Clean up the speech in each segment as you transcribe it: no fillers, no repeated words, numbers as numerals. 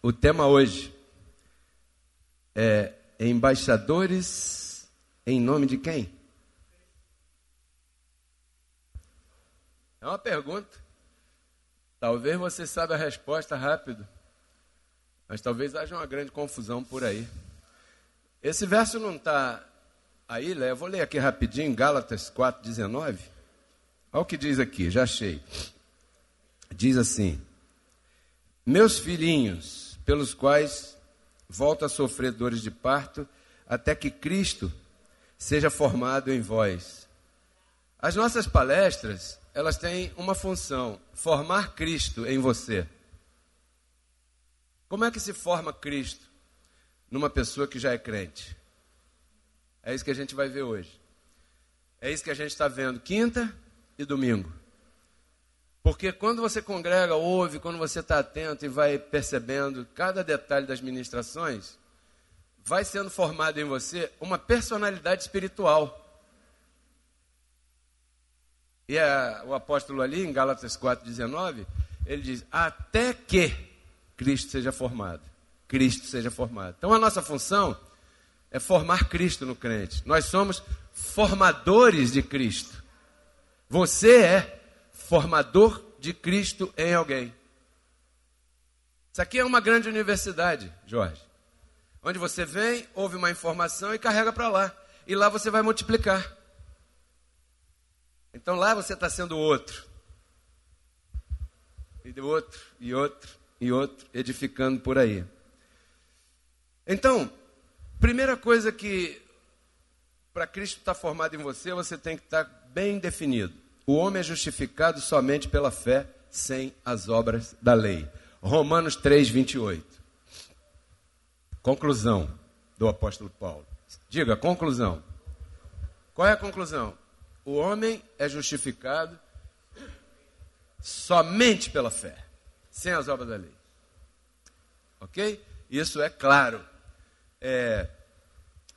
O tema hoje é embaixadores em nome de quem? É uma pergunta. Talvez você saiba a resposta rápido, mas talvez haja uma grande confusão por aí. Esse verso não está aí, Léo. Eu vou ler aqui rapidinho, Gálatas 4:19. Olha o que diz aqui, já achei. Diz assim: meus filhinhos, pelos quais volto a sofrer dores de parto, até que Cristo seja formado em vós. As nossas palestras, elas têm uma função: formar Cristo em você. Como é que se forma Cristo numa pessoa que já é crente? É isso que a gente vai ver hoje. É isso que a gente está vendo quinta e domingo. Porque quando você congrega, ouve, quando você está atento e vai percebendo cada detalhe das ministrações, vai sendo formado em você uma personalidade espiritual. E o apóstolo ali, em Gálatas 4:19, ele diz: até que Cristo seja formado. Cristo seja formado. Então a nossa função é formar Cristo no crente. Nós somos formadores de Cristo. Você é formador de Cristo em alguém. Isso aqui é uma grande universidade, Jorge, onde você vem, ouve uma informação e carrega para lá. E lá você vai multiplicar. Então lá você está sendo outro. E outro, e outro, e outro, edificando por aí. Então, primeira coisa que, para Cristo estar formado em você, você tem que estar bem definido. O homem é justificado somente pela fé, sem as obras da lei. Romanos 3:28. Conclusão do apóstolo Paulo. Diga, conclusão. Qual é a conclusão? O homem é justificado somente pela fé, sem as obras da lei. Ok? Isso é claro.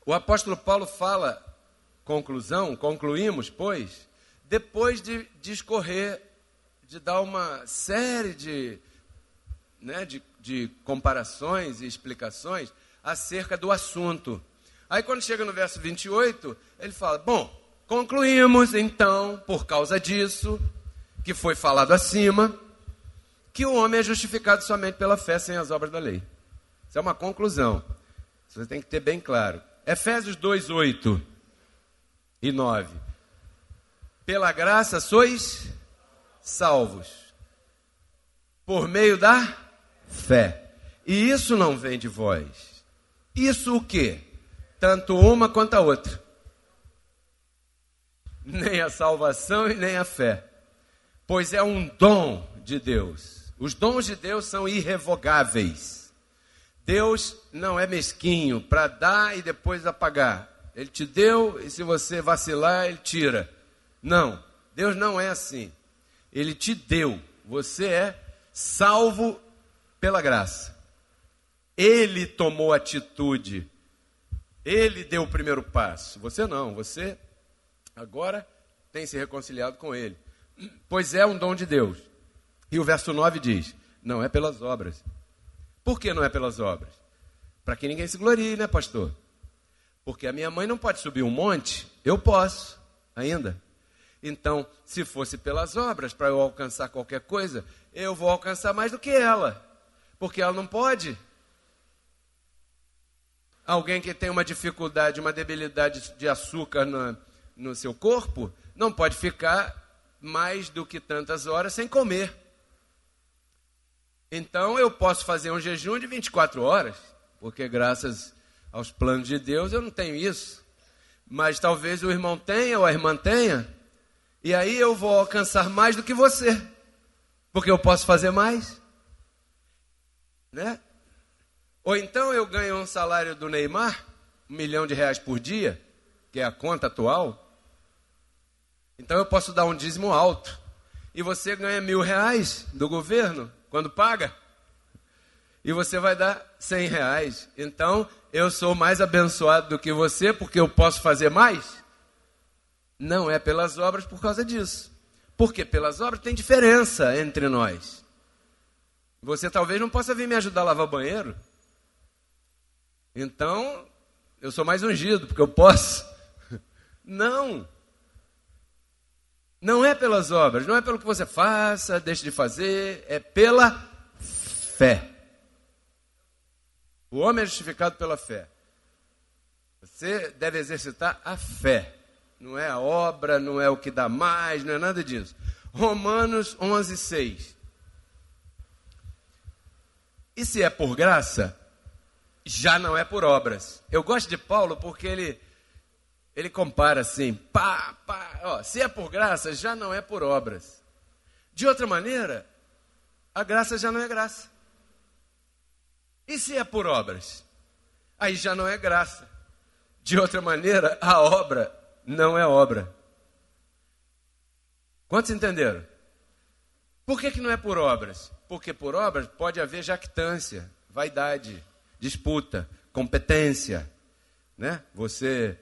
O apóstolo Paulo fala, conclusão, concluímos, pois, depois de discorrer, de dar uma série de comparações e explicações acerca do assunto. Aí quando chega no verso 28, ele fala: bom, concluímos então, por causa disso, que foi falado acima, que o homem é justificado somente pela fé, sem as obras da lei. Isso é uma conclusão. Você tem que ter bem claro. Efésios 2:8 e 9. Pela graça sois salvos, por meio da fé. E isso não vem de vós. Isso o quê? Tanto uma quanto a outra. Nem a salvação e nem a fé. Pois é um dom de Deus. Os dons de Deus são irrevogáveis. Deus não é mesquinho para dar e depois apagar. Ele te deu e se você vacilar, ele tira. Não, Deus não é assim. Ele te deu. Você é salvo pela graça. Ele tomou atitude. Ele deu o primeiro passo. Você não. Você agora tem se reconciliado com Ele. Pois é um dom de Deus. E o verso 9 diz: não é pelas obras. Por que não é pelas obras? Para que ninguém se glorie, né, pastor? Porque a minha mãe não pode subir um monte. Eu posso ainda. Então, se fosse pelas obras, para eu alcançar qualquer coisa, eu vou alcançar mais do que ela. Porque ela não pode. Alguém que tem uma dificuldade, uma debilidade de açúcar no seu corpo, não pode ficar mais do que tantas horas sem comer. Então, eu posso fazer um jejum de 24 horas, porque graças aos planos de Deus eu não tenho isso. Mas talvez o irmão tenha ou a irmã tenha. E aí eu vou alcançar mais do que você, porque eu posso fazer mais, né? Ou então eu ganho um salário do Neymar, R$1 milhão por dia, que é a conta atual. Então eu posso dar um dízimo alto. E você ganha R$1.000 do governo, quando paga. e você vai dar R$100. Então, eu sou mais abençoado do que você porque eu posso fazer mais? Não é pelas obras por causa disso. Porque pelas obras tem diferença entre nós. Você talvez não possa vir me ajudar a lavar o banheiro. Então, eu sou mais ungido porque eu posso. Não. Não é pelas obras, não é pelo que você faça, deixe de fazer, é pela fé. O homem é justificado pela fé. Você deve exercitar a fé. Não é a obra, não é o que dá mais, não é nada disso. Romanos 11:6. E se é por graça, já não é por obras. Eu gosto de Paulo porque ele compara assim, se é por graça, já não é por obras. De outra maneira, a graça já não é graça. E se é por obras? Aí já não é graça. De outra maneira, a obra não é obra. Quantos entenderam? Por que não é por obras? Porque por obras pode haver jactância, vaidade, disputa, competência, né? Você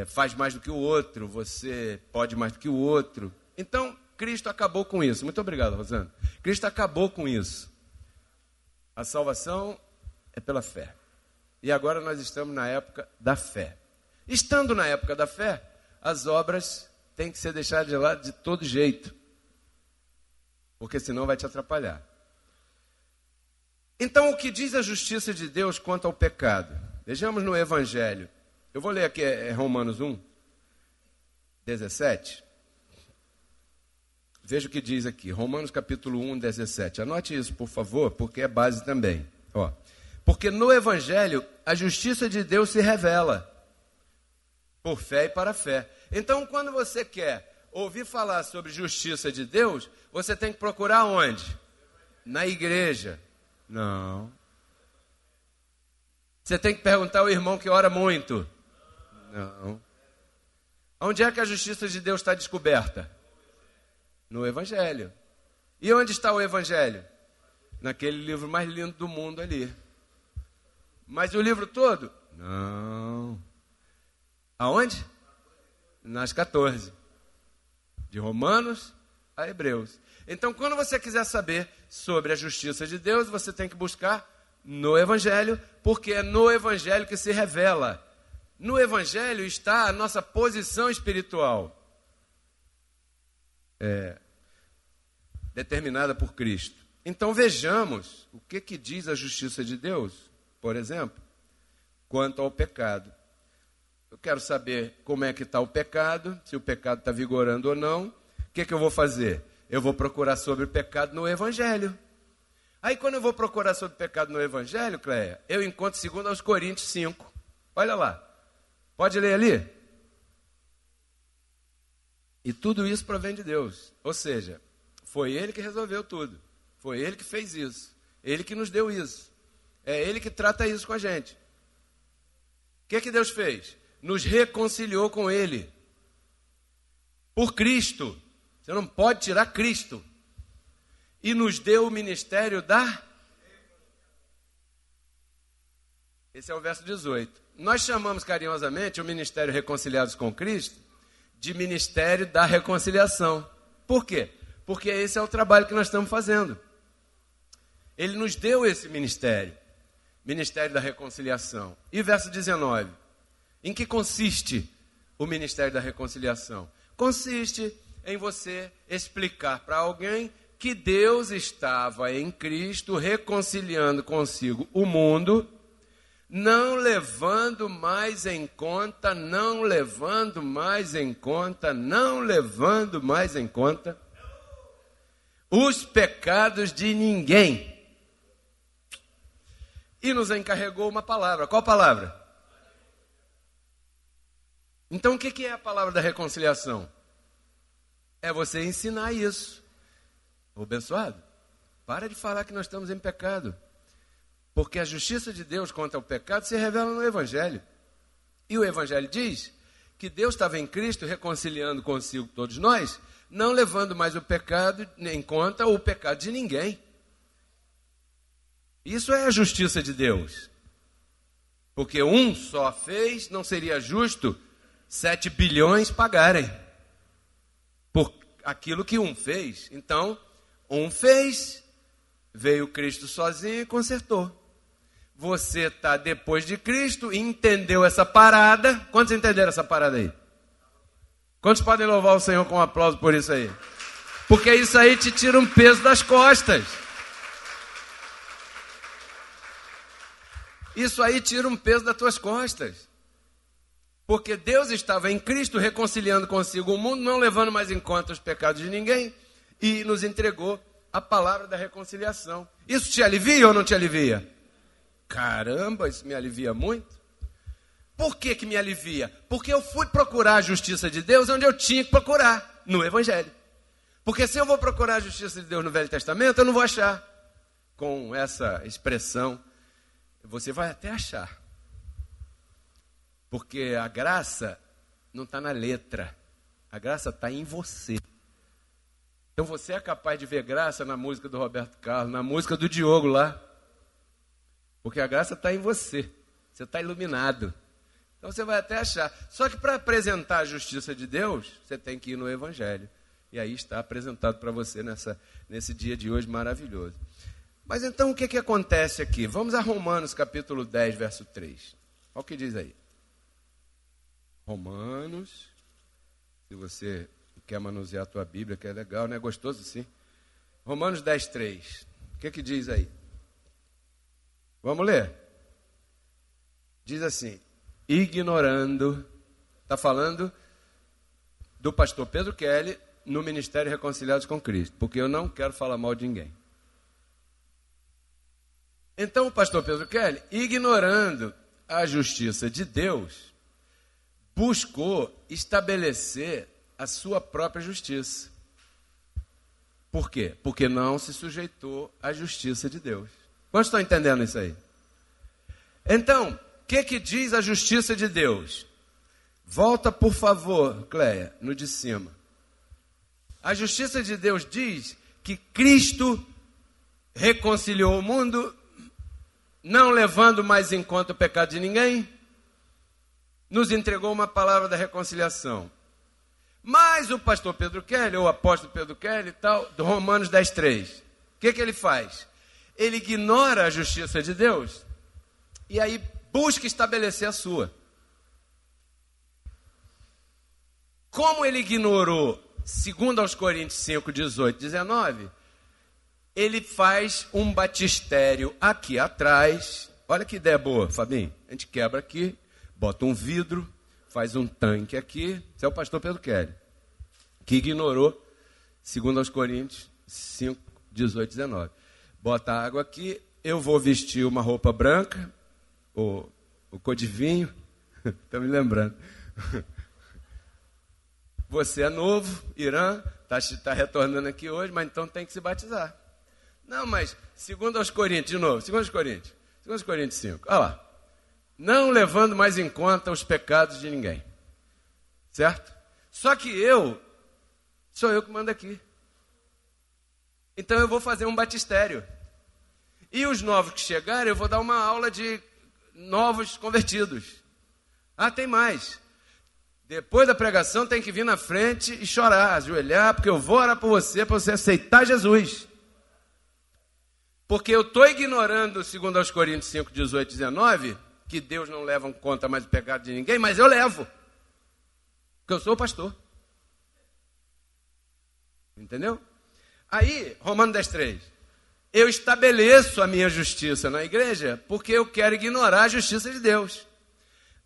faz mais do que o outro, você pode mais do que o outro. Então, Cristo acabou com isso. Muito obrigado, Rosana. Cristo acabou com isso. A salvação é pela fé. E agora nós estamos na época da fé. Estando na época da fé, as obras têm que ser deixadas de lado de todo jeito. Porque senão vai te atrapalhar. Então, o que diz a justiça de Deus quanto ao pecado? Vejamos no Evangelho. Eu vou ler aqui Romanos 1:17. Veja o que diz aqui. Romanos capítulo 1:17. Anote isso, por favor, porque é base também. Porque no Evangelho, a justiça de Deus se revela por fé e para fé. Então, quando você quer ouvir falar sobre justiça de Deus, você tem que procurar onde? Na igreja. Não. Você tem que perguntar ao irmão que ora muito. Não. Onde é que a justiça de Deus está descoberta? No Evangelho. E onde está o Evangelho? Naquele livro mais lindo do mundo ali. Mas o livro todo? Não. Aonde? Nas 14. De Romanos a Hebreus. Então, quando você quiser saber sobre a justiça de Deus, você tem que buscar no Evangelho, porque é no Evangelho que se revela. No Evangelho está a nossa posição espiritual, determinada por Cristo. Então, vejamos o que diz a justiça de Deus, por exemplo, quanto ao pecado. Eu quero saber como é que está o pecado, se o pecado está vigorando ou não. O que eu vou fazer? Eu vou procurar sobre o pecado no Evangelho. Aí, quando eu vou procurar sobre o pecado no Evangelho, Cleia, eu encontro 2 Coríntios 5. Olha lá. Pode ler ali? E tudo isso provém de Deus. Ou seja, foi Ele que resolveu tudo. Foi Ele que fez isso. Ele que nos deu isso. É Ele que trata isso com a gente. O que Deus fez? Nos reconciliou com Ele. Por Cristo. Você não pode tirar Cristo. E nos deu o ministério da... Esse é o verso 18. Nós chamamos carinhosamente o ministério Reconciliados com Cristo de ministério da reconciliação. Por quê? Porque esse é o trabalho que nós estamos fazendo. Ele nos deu esse ministério. Ministério da reconciliação. E verso 19. Em que consiste o ministério da reconciliação? Consiste em você explicar para alguém que Deus estava em Cristo reconciliando consigo o mundo, não levando mais em conta os pecados de ninguém. E nos encarregou uma palavra. Qual palavra? Então, o que é a palavra da reconciliação? É você ensinar isso. Ô abençoado, para de falar que nós estamos em pecado. Porque a justiça de Deus contra o pecado se revela no Evangelho. E o Evangelho diz que Deus estava em Cristo reconciliando consigo todos nós, não levando mais o pecado em conta, o pecado de ninguém. Isso é a justiça de Deus. Porque um só fez, não seria justo 7 bilhões pagarem por aquilo que um fez. Então, um fez, veio Cristo sozinho e consertou. Você está depois de Cristo e entendeu essa parada. Quantos entenderam essa parada aí? Quantos podem louvar o Senhor com um aplauso por isso aí? Porque isso aí te tira um peso das costas. Isso aí tira um peso das tuas costas. Porque Deus estava em Cristo reconciliando consigo o mundo, não levando mais em conta os pecados de ninguém, e nos entregou a palavra da reconciliação. Isso te alivia ou não te alivia? Caramba, isso me alivia muito. Por que me alivia? Porque eu fui procurar a justiça de Deus onde eu tinha que procurar, no Evangelho. Porque se eu vou procurar a justiça de Deus no Velho Testamento, eu não vou achar. Com essa expressão, você vai até achar. Porque a graça não está na letra, a graça está em você. Então você é capaz de ver graça na música do Roberto Carlos, na música do Diogo lá. Porque a graça está em você, você está iluminado. Então você vai até achar. Só que para apresentar a justiça de Deus, você tem que ir no Evangelho. E aí está apresentado para você nesse dia de hoje maravilhoso. Mas então o que acontece aqui? Vamos a Romanos capítulo 10, verso 3. Olha o que diz aí. Romanos, se você quer manusear a tua Bíblia, que é legal, não é gostoso sim? Romanos 10, 3. O que diz aí? Vamos ler? Diz assim, ignorando, está falando do pastor Pedro Kelly no Ministério Reconciliados com Cristo, porque eu não quero falar mal de ninguém. Então o pastor Pedro Kelly, ignorando a justiça de Deus, buscou estabelecer a sua própria justiça. Por quê? Porque não se sujeitou à justiça de Deus. Quantos estão entendendo isso aí? Então, o que diz a justiça de Deus? Volta, por favor, Cleia, no de cima. A justiça de Deus diz que Cristo reconciliou o mundo, não levando mais em conta o pecado de ninguém, nos entregou uma palavra da reconciliação. Mas o pastor Pedro Kelly, ou o apóstolo Pedro Kelly, tal, do Romanos 10, 3, o que ele faz? Ele ignora a justiça de Deus e aí busca estabelecer a sua. Como ele ignorou, segundo aos Coríntios 5, 18, 19, ele faz um batistério aqui atrás. Olha que ideia boa, Fabinho. A gente quebra aqui, bota um vidro, faz um tanque aqui. Esse é o pastor Pedro Kelly, que ignorou, segundo aos Coríntios 5, 18, 19. Bota água aqui, eu vou vestir uma roupa branca, o cor de vinho, estou me lembrando. Você é novo, Irã, está retornando aqui hoje, mas então tem que se batizar. Não, mas segundo aos Coríntios, de novo, segundo aos Coríntios 5, olha lá. Não levando mais em conta os pecados de ninguém. Certo? Só que sou eu que mando aqui. Então eu vou fazer um batistério. E os novos que chegarem, eu vou dar uma aula de novos convertidos. Ah, tem mais. Depois da pregação tem que vir na frente e chorar, ajoelhar, porque eu vou orar por você, para você aceitar Jesus. Porque eu estou ignorando, segundo aos Coríntios 5, 18, 19, que Deus não leva em conta mais o pecado de ninguém, mas eu levo. Porque eu sou o pastor. Entendeu? Aí, Romanos 10, 3. Eu estabeleço a minha justiça na igreja porque eu quero ignorar a justiça de Deus.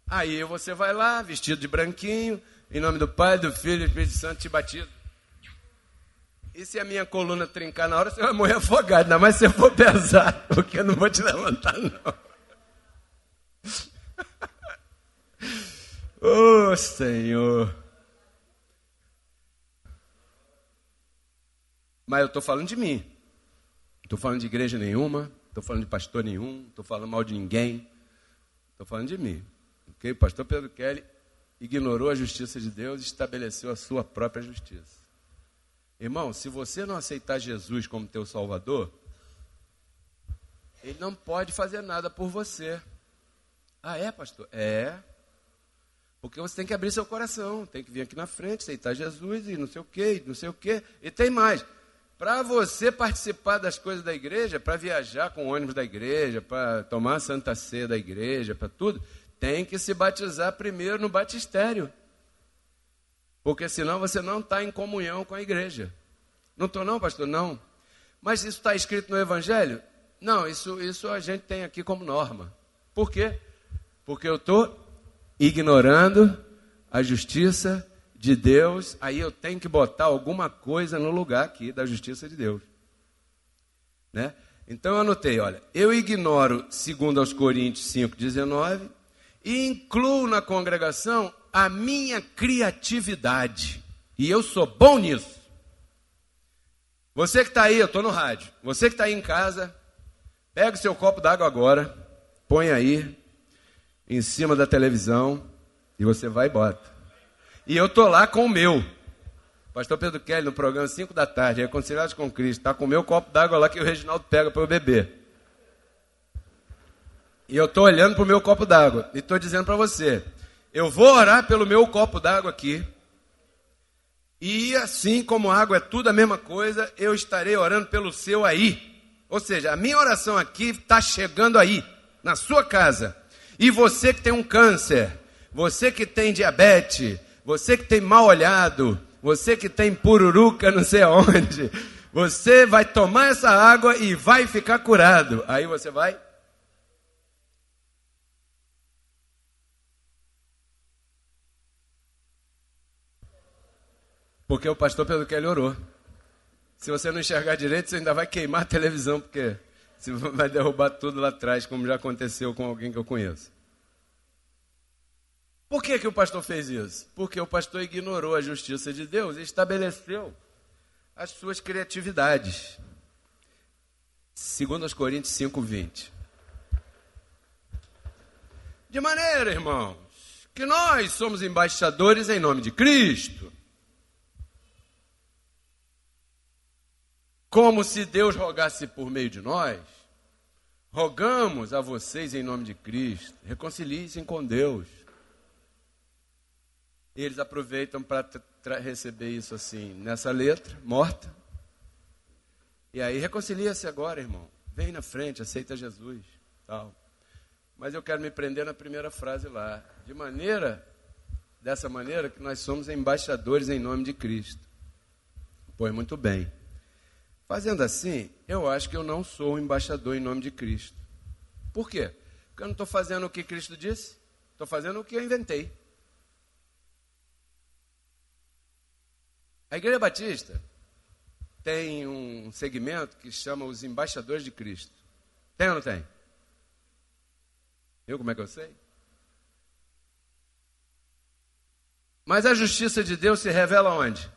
Aí você vai lá, vestido de branquinho, em nome do Pai, do Filho e do Espírito Santo, te batizo. E se a minha coluna trincar na hora, você vai morrer afogado, ainda mais se eu for pesado, porque eu não vou te levantar, não. Oh, Senhor. Mas eu estou falando de mim. Não estou falando de igreja nenhuma, não estou falando de pastor nenhum, não estou falando mal de ninguém. Estou falando de mim. Okay? O pastor Pedro Kelly ignorou a justiça de Deus e estabeleceu a sua própria justiça. Irmão, se você não aceitar Jesus como teu Salvador, Ele não pode fazer nada por você. Ah, é, pastor? É. Porque você tem que abrir seu coração, tem que vir aqui na frente, aceitar Jesus e não sei o quê, não sei o quê. E tem mais. Para você participar das coisas da igreja, para viajar com o ônibus da igreja, para tomar a Santa Ceia da igreja, para tudo, tem que se batizar primeiro no batistério. Porque senão você não está em comunhão com a igreja. Não estou não, pastor? Não. Mas isso está escrito no Evangelho? Não, isso a gente tem aqui como norma. Por quê? Porque eu estou ignorando a justiça de Deus, aí eu tenho que botar alguma coisa no lugar aqui da justiça de Deus. Né? Então eu anotei, olha, eu ignoro, segundo aos Coríntios 5,19, e incluo na congregação a minha criatividade. E eu sou bom nisso. Você que está aí, eu estou no rádio, você que está aí em casa, pega o seu copo d'água agora, põe aí, em cima da televisão, e você vai e bota. E eu estou lá com o meu. Pastor Pedro Kelly, no programa 5 da tarde, Reconciliados com Cristo, está com o meu copo d'água lá que o Reginaldo pega para eu beber. E eu estou olhando para o meu copo d'água e estou dizendo para você, eu vou orar pelo meu copo d'água aqui, e assim como água é tudo a mesma coisa, eu estarei orando pelo seu aí. Ou seja, a minha oração aqui está chegando aí, na sua casa. E você que tem um câncer, você que tem diabetes, você que tem mal olhado, você que tem pururuca não sei aonde, você vai tomar essa água e vai ficar curado. Aí você vai... Porque o pastor Pedro Kelly orou. Se você não enxergar direito, você ainda vai queimar a televisão, porque você vai derrubar tudo lá atrás, como já aconteceu com alguém que eu conheço. Por que o pastor fez isso? Porque o pastor ignorou a justiça de Deus e estabeleceu as suas criatividades. Segundo aos Coríntios 5,20. De maneira, irmãos, que nós somos embaixadores em nome de Cristo. Como se Deus rogasse por meio de nós, rogamos a vocês em nome de Cristo, reconciliem-se com Deus. E eles aproveitam para receber isso assim, nessa letra, morta. E aí, reconcilia-se agora, irmão. Vem na frente, aceita Jesus. Tal. Mas eu quero me prender na primeira frase lá. Dessa maneira que nós somos embaixadores em nome de Cristo. Pois muito bem. Fazendo assim, eu acho que eu não sou um embaixador em nome de Cristo. Por quê? Porque eu não estou fazendo o que Cristo disse. Estou fazendo o que eu inventei. A Igreja Batista tem um segmento que chama os embaixadores de Cristo. Tem ou não tem? Eu, como é que eu sei? Mas a justiça de Deus se revela onde?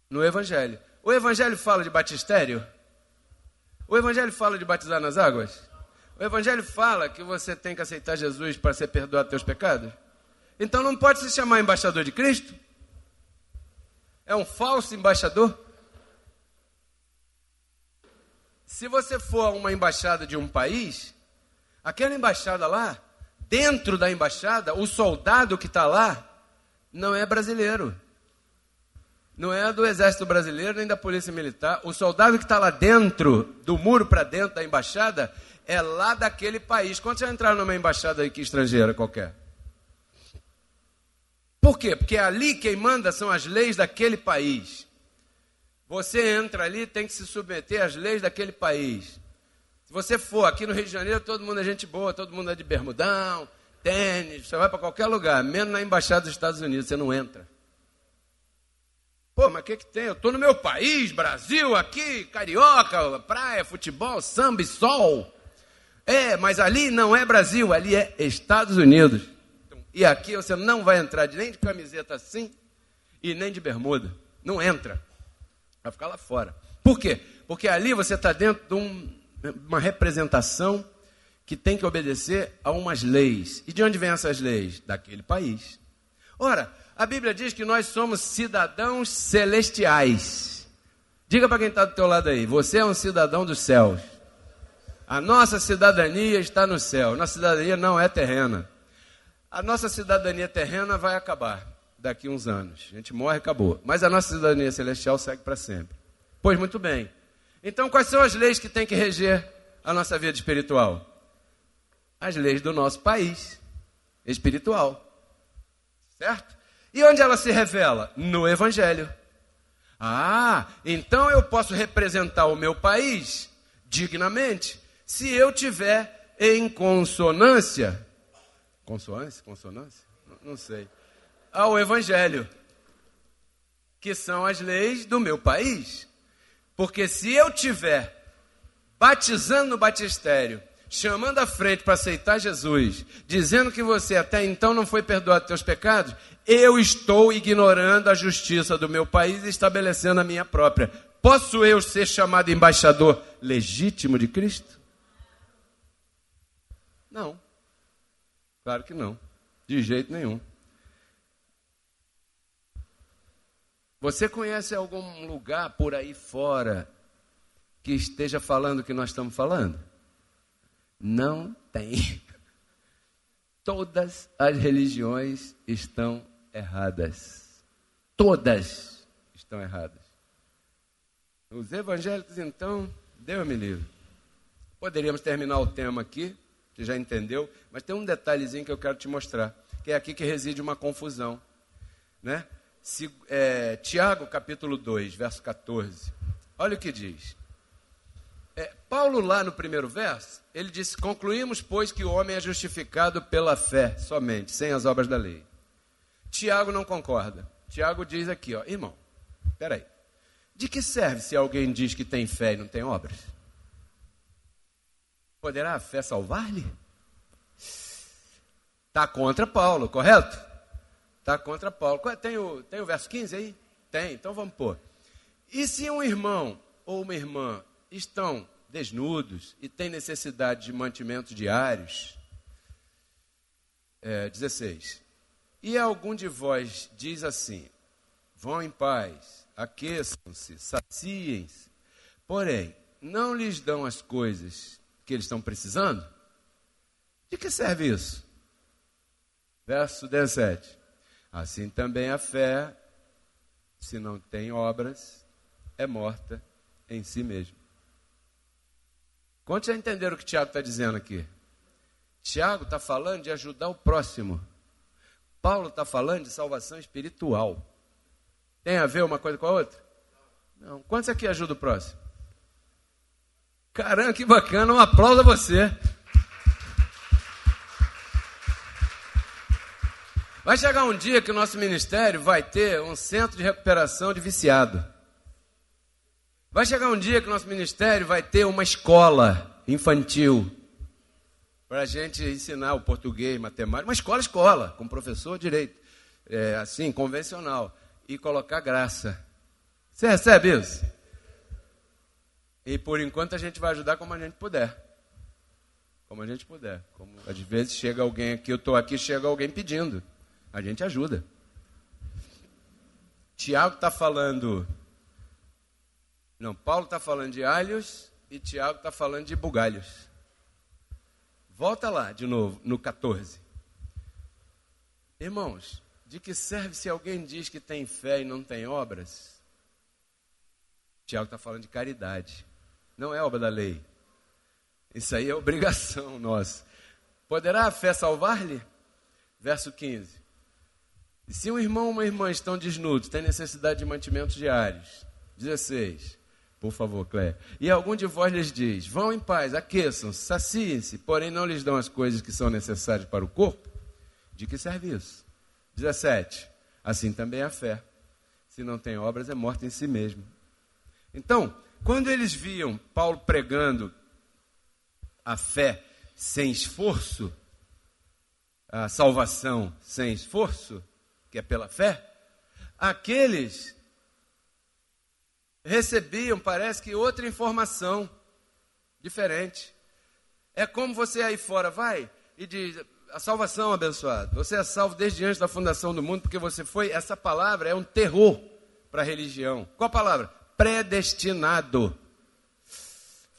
No Evangelho. O Evangelho fala de batistério? O Evangelho fala de batizar nas águas? O Evangelho fala que você tem que aceitar Jesus para ser perdoado dos teus pecados? Então não pode se chamar embaixador de Cristo? É um falso embaixador? Se você for a uma embaixada de um país, aquela embaixada lá, dentro da embaixada, o soldado que está lá não é brasileiro. Não é do Exército Brasileiro nem da Polícia Militar. O soldado que está lá dentro, do muro para dentro da embaixada, é lá daquele país. Quando você entrar numa embaixada aqui estrangeira qualquer? Por quê? Porque ali quem manda são as leis daquele país. Você entra ali e tem que se submeter às leis daquele país. Se você for aqui no Rio de Janeiro, todo mundo é gente boa, todo mundo é de bermudão, tênis, você vai para qualquer lugar, menos na embaixada dos Estados Unidos, você não entra. Pô, mas o que tem? Eu estou no meu país, Brasil, aqui, carioca, praia, futebol, samba e sol. É, mas ali não é Brasil, ali é Estados Unidos. E aqui você não vai entrar nem de camiseta assim e nem de bermuda. Não entra. Vai ficar lá fora. Por quê? Porque ali você está dentro de uma representação que tem que obedecer a umas leis. E de onde vêm essas leis? Daquele país. Ora, a Bíblia diz que nós somos cidadãos celestiais. Diga para quem está do teu lado aí, você é um cidadão dos céus. A nossa cidadania está no céu. Nossa cidadania não é terrena. A nossa cidadania terrena vai acabar daqui a uns anos. A gente morre e acabou. Mas a nossa cidadania celestial segue para sempre. Pois muito bem. Então, quais são as leis que têm que reger a nossa vida espiritual? As leis do nosso país espiritual. Certo? E onde ela se revela? No Evangelho. Ah, então eu posso representar o meu país dignamente se eu tiver em consonância. Consonância? Não sei. Ao Evangelho, que são as leis do meu país. Porque se eu tiver batizando no batistério, chamando à frente para aceitar Jesus, dizendo que você até então não foi perdoado dos teus pecados, eu estou ignorando a justiça do meu país e estabelecendo a minha própria. Posso eu ser chamado embaixador legítimo de Cristo? Não. Claro que não. De jeito nenhum. Você conhece algum lugar por aí fora que esteja falando o que nós estamos falando? Não tem. Todas as religiões estão erradas. Todas estão erradas. Os evangélicos, então, Deus me livre. Poderíamos terminar o tema aqui, você já entendeu, mas tem um detalhezinho que eu quero te mostrar, que é aqui que reside uma confusão, né? Tiago, capítulo 2, verso 14. Olha o que diz. Paulo, lá no primeiro verso, ele disse: concluímos, pois, que o homem é justificado pela fé somente, sem as obras da lei. Tiago não concorda. Tiago diz aqui, ó, irmão, peraí, de que serve se alguém diz que tem fé e não tem obras? Poderá a fé salvar-lhe? Está contra Paulo, correto? Está contra Paulo. Tem o verso 15 aí? Tem, então vamos pôr. E se um irmão ou uma irmã estão desnudos e têm necessidade de mantimentos diários? 16. E algum de vós diz assim: vão em paz, aqueçam-se, saciem-se, porém, não lhes dão as coisas que eles estão precisando? De que serve isso? Verso 17. Assim também a fé, se não tem obras, é morta em si mesma. Quantos já entenderam o que Tiago está dizendo aqui? Tiago está falando de ajudar o próximo. Paulo está falando de salvação espiritual. Tem a ver uma coisa com a outra? Não. Quantos aqui ajudam o próximo? Caramba, que bacana, um aplauso a você. Vai chegar um dia que o nosso ministério vai ter um centro de recuperação de viciado. Vai chegar um dia que o nosso ministério vai ter uma escola infantil para a gente ensinar o português, matemática, uma escola, com professor de direito, assim, convencional, e colocar graça. Você recebe isso? E por enquanto a gente vai ajudar como a gente puder. Como a gente puder. Como, às vezes chega alguém aqui, eu estou aqui, chega alguém pedindo. A gente ajuda. Tiago está falando... Não, Paulo está falando de alhos e Tiago está falando de bugalhos. Volta lá de novo, no 14. Irmãos, de que serve se alguém diz que tem fé e não tem obras? Tiago está falando de caridade. Não é obra da lei. Isso aí é obrigação nossa. Poderá a fé salvar-lhe? Verso 15. E se um irmão ou uma irmã estão desnudos, têm necessidade de mantimentos diários? 16. Por favor, Cléia. E algum de vós lhes diz: vão em paz, aqueçam-se, saciem-se, porém não lhes dão as coisas que são necessárias para o corpo? De que serve isso? 17. Assim também a fé, se não tem obras, é morta em si mesmo. Então, quando eles viam Paulo pregando a fé sem esforço, a salvação sem esforço, que é pela fé, aqueles recebiam, parece que, outra informação diferente. É como você aí fora vai e diz: a salvação, abençoado, você é salvo desde antes da fundação do mundo, porque você foi. Essa palavra é um terror para a religião. Qual a palavra? Predestinado.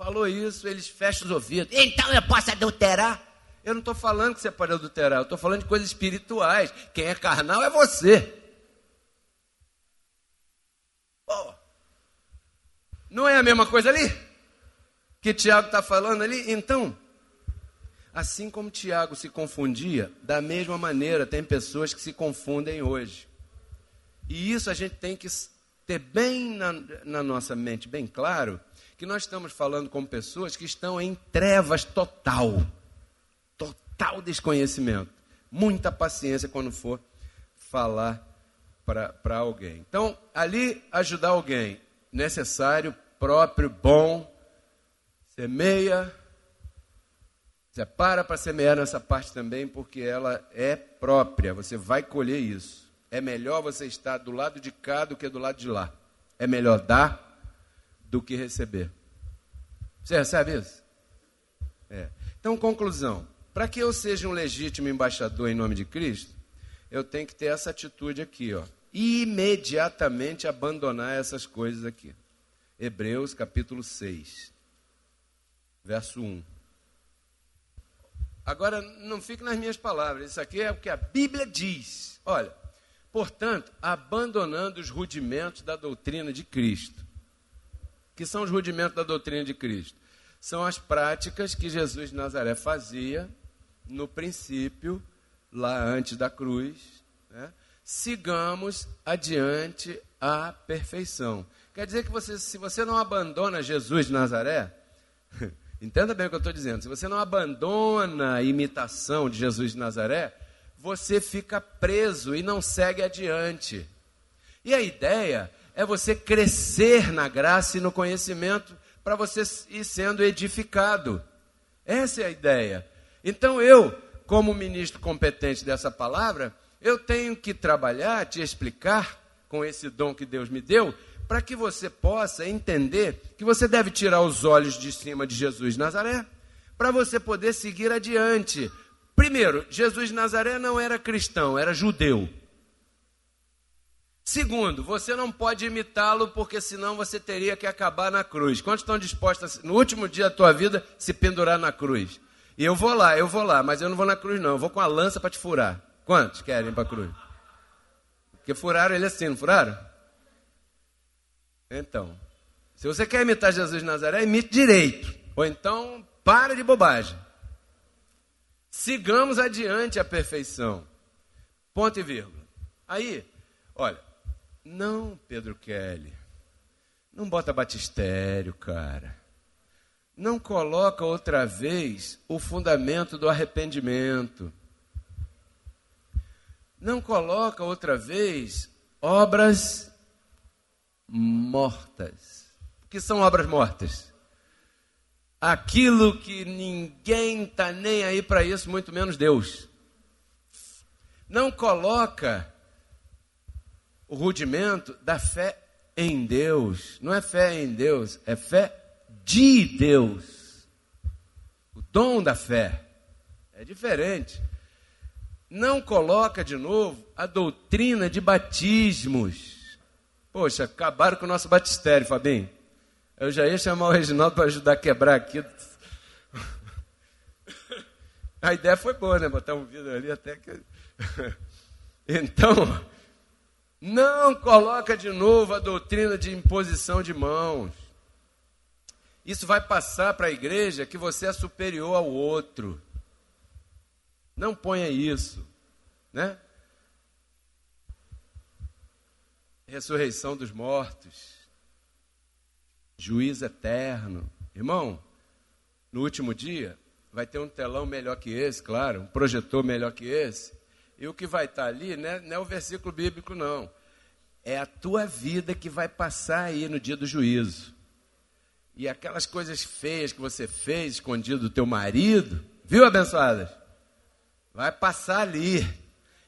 falou isso, eles fecham os ouvidos. Então eu posso adulterar? Eu não estou falando que você pode adulterar, eu estou falando de coisas espirituais. Quem é carnal é você. Pô, não é a mesma coisa ali? Que Tiago está falando ali? Então, assim como Tiago se confundia, da mesma maneira tem pessoas que se confundem hoje. E isso a gente tem que ter bem na nossa mente, bem claro, que nós estamos falando com pessoas que estão em trevas total desconhecimento. Muita paciência quando for falar para alguém. Então, ali, ajudar alguém, necessário, próprio, bom, semeia, separa para semear nessa parte também, porque ela é própria, você vai colher isso. É melhor você estar do lado de cá do que do lado de lá. É melhor dar do que receber. Você recebe isso? Então, conclusão. Para que eu seja um legítimo embaixador em nome de Cristo, eu tenho que ter essa atitude aqui, ó. Imediatamente abandonar essas coisas aqui. Hebreus capítulo 6, verso 1. Agora, não fique nas minhas palavras, isso aqui é o que a Bíblia diz. Olha, portanto, abandonando os rudimentos da doutrina de Cristo. Que são os rudimentos da doutrina de Cristo? São as práticas que Jesus de Nazaré fazia no princípio, lá antes da cruz, né? Sigamos adiante a perfeição. Quer dizer que se você não abandona Jesus de Nazaré, entenda bem o que eu estou dizendo, se você não abandona a imitação de Jesus de Nazaré, você fica preso e não segue adiante. E a ideia é você crescer na graça e no conhecimento para você ir sendo edificado. Essa é a ideia. Então eu, como ministro competente dessa palavra, eu tenho que trabalhar, te explicar com esse dom que Deus me deu, para que você possa entender que você deve tirar os olhos de cima de Jesus de Nazaré, para você poder seguir adiante. Primeiro, Jesus de Nazaré não era cristão, era judeu. Segundo, você não pode imitá-lo, porque senão você teria que acabar na cruz. Quantos estão dispostos, no último dia da tua vida, se pendurar na cruz? E eu vou lá, mas eu não vou na cruz não, eu vou com a lança para te furar. Quantos querem ir para a cruz? Porque furaram ele assim, não furaram? Então, se você quer imitar Jesus de Nazaré, imite direito. Ou então, para de bobagem. Sigamos adiante a perfeição. Ponto e vírgula. Aí, olha, não, Pedro Kelly, não bota batistério, cara. Não coloca outra vez o fundamento do arrependimento. Não coloca outra vez obras mortas. O que são obras mortas? Aquilo que ninguém está nem aí para isso, muito menos Deus. Não coloca o rudimento da fé em Deus. Não é fé em Deus, é fé de Deus. O dom da fé é diferente. Não coloca de novo a doutrina de batismos. Poxa, acabaram com o nosso batistério, Fabinho. Eu já ia chamar o Reginaldo para ajudar a quebrar aqui. A ideia foi boa, né? Botar um vidro ali até que... Então, não coloca de novo a doutrina de imposição de mãos. Isso vai passar para a igreja que você é superior ao outro. Não ponha isso, né? Ressurreição dos mortos, juízo eterno. Irmão, no último dia vai ter um telão melhor que esse, claro, um projetor melhor que esse. E o que vai estar ali não é o versículo bíblico, não. É a tua vida que vai passar aí no dia do juízo. E aquelas coisas feias que você fez, escondido do teu marido, viu, abençoadas? Vai passar ali.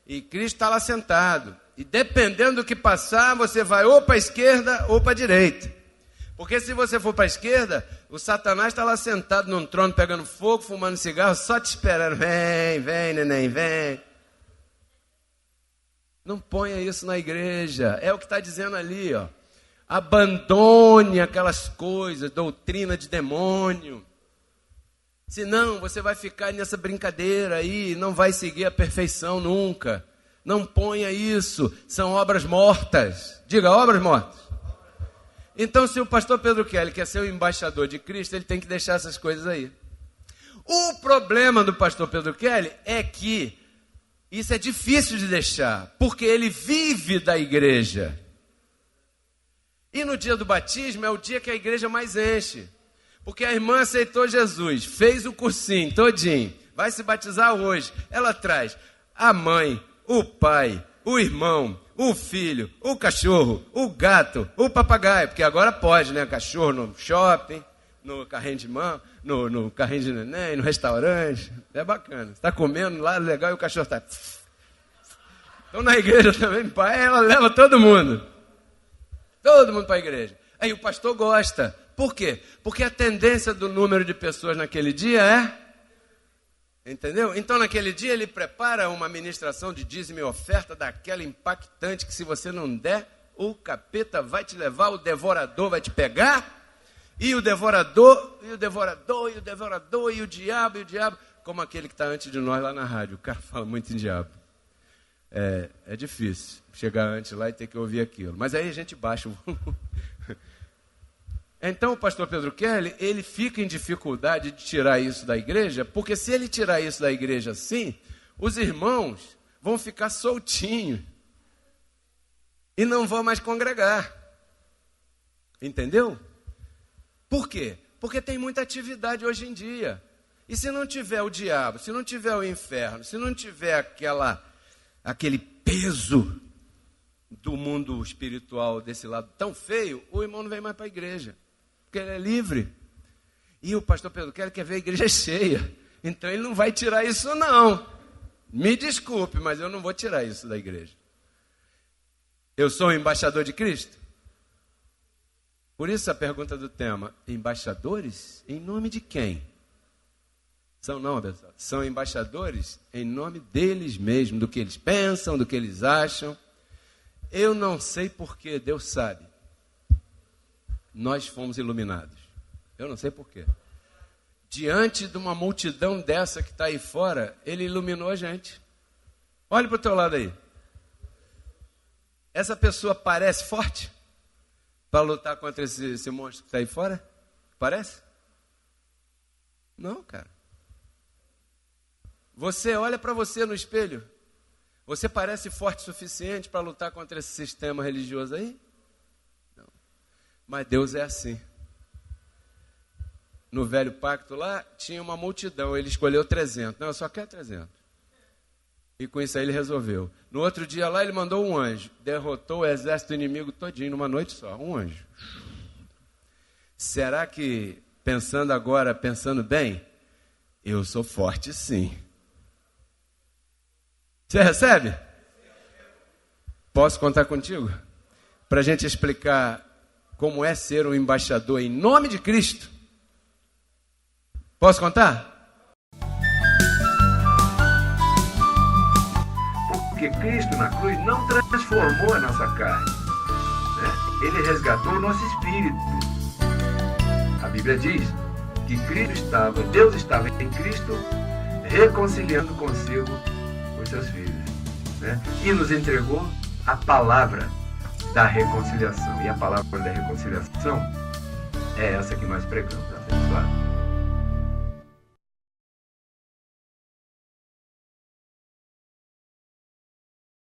E Cristo está lá sentado. E dependendo do que passar, você vai ou para a esquerda ou para a direita. Porque se você for para a esquerda, o Satanás está lá sentado num trono, pegando fogo, fumando cigarro, só te esperando. Vem, vem, neném, vem. Não ponha isso na igreja. É o que está dizendo ali, ó. Abandone aquelas coisas, doutrina de demônio. Senão você vai ficar nessa brincadeira aí, não vai seguir a perfeição nunca. Não ponha isso, são obras mortas. Diga, obras mortas. Então, se o pastor Pedro Kelly quer ser o embaixador de Cristo, ele tem que deixar essas coisas aí. O problema do pastor Pedro Kelly é que isso é difícil de deixar, porque ele vive da igreja. E no dia do batismo é o dia que a igreja mais enche. Porque a irmã aceitou Jesus, fez o cursinho todinho, vai se batizar hoje. Ela traz a mãe, o pai, o irmão, o filho, o cachorro, o gato, o papagaio. Porque agora pode, né? Cachorro no shopping, no carrinho de mão, no carrinho de neném, no restaurante. É bacana. Você está comendo lá, legal, e o cachorro está... Então na igreja também, pai, ela leva todo mundo. Todo mundo para a igreja. Aí o pastor gosta. Por quê? Porque a tendência do número de pessoas naquele dia é... Entendeu? Então naquele dia ele prepara uma ministração de dízimo e oferta daquela impactante que se você não der, o capeta vai te levar, o devorador vai te pegar, e o devorador, e o devorador, e o devorador, e o diabo, como aquele que está antes de nós lá na rádio. O cara fala muito em diabo. É difícil chegar antes lá e ter que ouvir aquilo. Mas aí a gente baixa o volume. Então o pastor Pedro Kelly, ele fica em dificuldade de tirar isso da igreja, porque se ele tirar isso da igreja assim, os irmãos vão ficar soltinhos e não vão mais congregar. Entendeu? Por quê? Porque tem muita atividade hoje em dia. E se não tiver o diabo, se não tiver o inferno, se não tiver aquele peso do mundo espiritual desse lado tão feio, o irmão não vem mais para a igreja. Porque ele é livre. E o pastor Pedro Kelly quer ver a igreja cheia. Então ele não vai tirar isso não. Me desculpe, mas eu não vou tirar isso da igreja. Eu sou o embaixador de Cristo? Por isso a pergunta do tema, embaixadores em nome de quem? Não, pessoal. São embaixadores em nome deles mesmos, do que eles pensam, do que eles acham. Eu não sei porquê, Deus sabe. Nós fomos iluminados. Eu não sei porquê. Diante de uma multidão dessa que está aí fora, ele iluminou a gente. Olha para o teu lado aí. Essa pessoa parece forte para lutar contra esse monstro que está aí fora? Parece? Não, cara. Você olha para você no espelho. Você parece forte o suficiente para lutar contra esse sistema religioso aí? Não. Mas Deus é assim. No velho pacto lá, tinha uma multidão. Ele escolheu 300. Não, eu só quero 300. E com isso aí ele resolveu. No outro dia lá, ele mandou um anjo. Derrotou o exército inimigo todinho numa noite só. Um anjo. Será que, pensando bem, eu sou forte sim. Você recebe? Posso contar contigo? Para a gente explicar como é ser um embaixador em nome de Cristo. Posso contar? Porque Cristo na cruz não transformou a nossa carne, né? Ele resgatou o nosso espírito. A Bíblia diz que Deus estava em Cristo reconciliando consigo os seus filhos, né? E nos entregou a palavra da reconciliação. E a palavra da reconciliação é essa que nós pregamos, abençoado.